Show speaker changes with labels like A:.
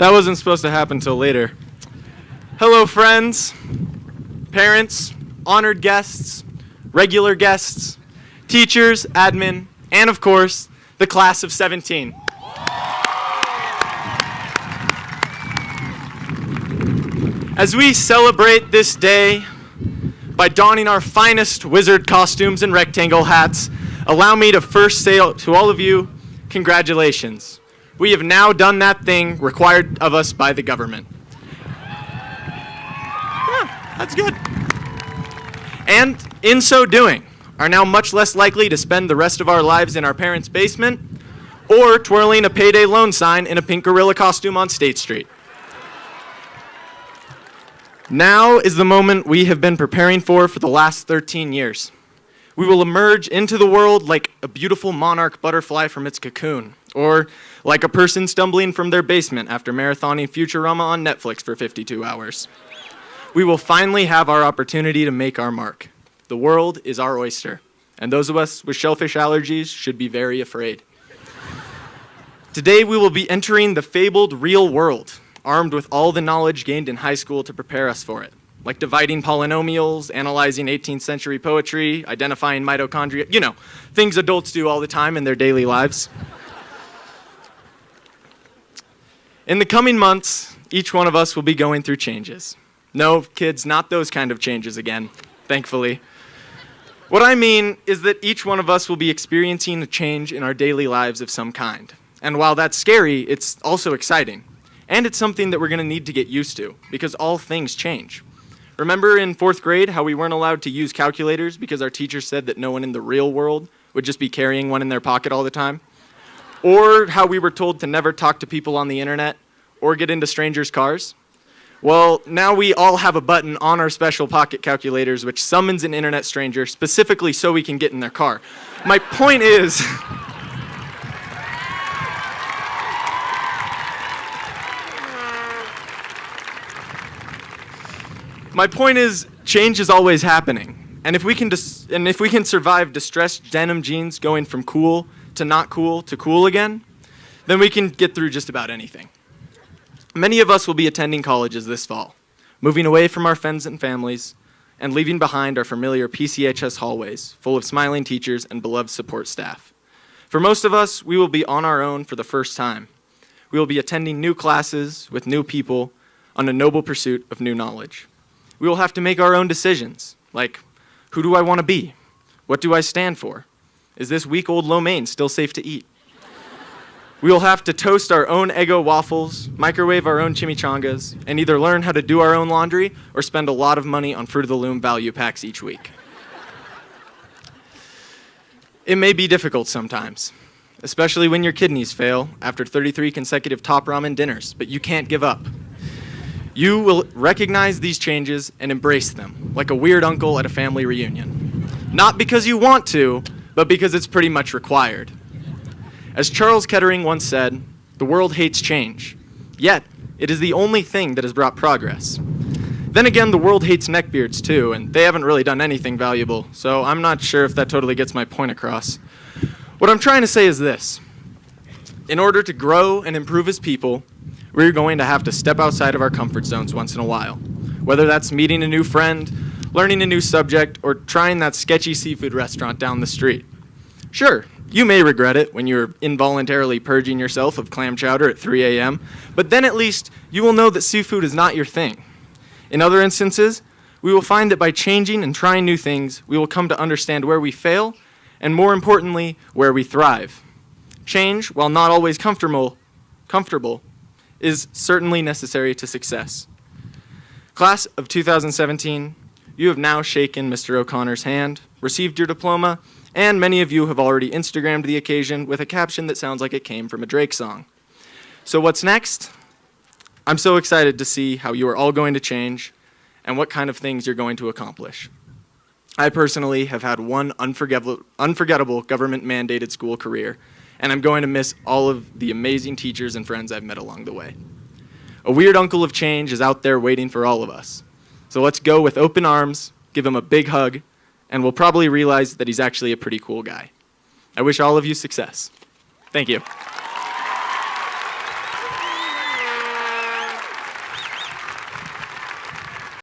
A: That wasn't supposed to happen till later. Hello, friends, parents, honored guests, regular guests, teachers, admin, and of course, the class of 17. As we celebrate this day by donning our finest wizard costumes and rectangle hats, allow me to first say to all of you, congratulations. We have now done that thing required of us by the government. Yeah, that's good. And in so doing, are now much less likely to spend the rest of our lives in our parents' basement or twirling a payday loan sign in a pink gorilla costume on State Street. Now is the moment we have been preparing for the last 13 years. We will emerge into the world like a beautiful monarch butterfly from its cocoon, or like a person stumbling from their basement after marathoning Futurama on Netflix for 52 hours. We will finally have our opportunity to make our mark. The world is our oyster, and those of us with shellfish allergies should be very afraid. Today we will be entering the fabled real world, armed with all the knowledge gained in high school to prepare us for it, like dividing polynomials, analyzing 18th century poetry, identifying mitochondria, things adults do all the time in their daily lives. In the coming months, each one of us will be going through changes. No, kids, not those kind of changes again, thankfully. What I mean is that each one of us will be experiencing a change in our daily lives of some kind. And while that's scary, it's also exciting. And it's something that we're going to need to get used to, because all things change. Remember in 4th grade how we weren't allowed to use calculators because our teacher said that no one in the real world would just be carrying one in their pocket all the time? Or how we were told to never talk to people on the internet or get into strangers' cars? Well, now we all have a button on our special pocket calculators which summons an internet stranger specifically so we can get in their car. My point is... My point is, change is always happening. And if we can survive distressed denim jeans going from cool to not cool to cool again, then we can get through just about anything. Many of us will be attending colleges this fall, moving away from our friends and families, and leaving behind our familiar PCHS hallways full of smiling teachers and beloved support staff. For most of us, we will be on our own for the first time. We will be attending new classes with new people on a noble pursuit of new knowledge. We will have to make our own decisions, like, who do I want to be? What do I stand for? Is this week-old lo mein still safe to eat? We will have to toast our own Eggo waffles, microwave our own chimichangas, and either learn how to do our own laundry or spend a lot of money on Fruit of the Loom value packs each week. It may be difficult sometimes, especially when your kidneys fail after 33 consecutive top ramen dinners, but you can't give up. You will recognize these changes and embrace them, like a weird uncle at a family reunion. Not because you want to, but because it's pretty much required. As Charles Kettering once said, the world hates change, yet it is the only thing that has brought progress. Then again, the world hates neckbeards too, and they haven't really done anything valuable, so I'm not sure if that totally gets my point across. What I'm trying to say is this. In order to grow and improve as people, we're going to have to step outside of our comfort zones once in a while, whether that's meeting a new friend, learning a new subject, or trying that sketchy seafood restaurant down the street. Sure, you may regret it when you're involuntarily purging yourself of clam chowder at 3 a.m., but then at least you will know that seafood is not your thing. In other instances, we will find that by changing and trying new things, we will come to understand where we fail, and more importantly, where we thrive. Change, while not always comfortable, is certainly necessary to success. Class of 2017, you have now shaken Mr. O'Connor's hand, received your diploma, and many of you have already Instagrammed the occasion with a caption that sounds like it came from a Drake song. So what's next? I'm so excited to see how you are all going to change and what kind of things you're going to accomplish. I personally have had one unforgettable government-mandated school career, and I'm going to miss all of the amazing teachers and friends I've met along the way. A weird uncle of change is out there waiting for all of us. So let's go with open arms, give him a big hug, and we'll probably realize that he's actually a pretty cool guy. I wish all of you success. Thank you.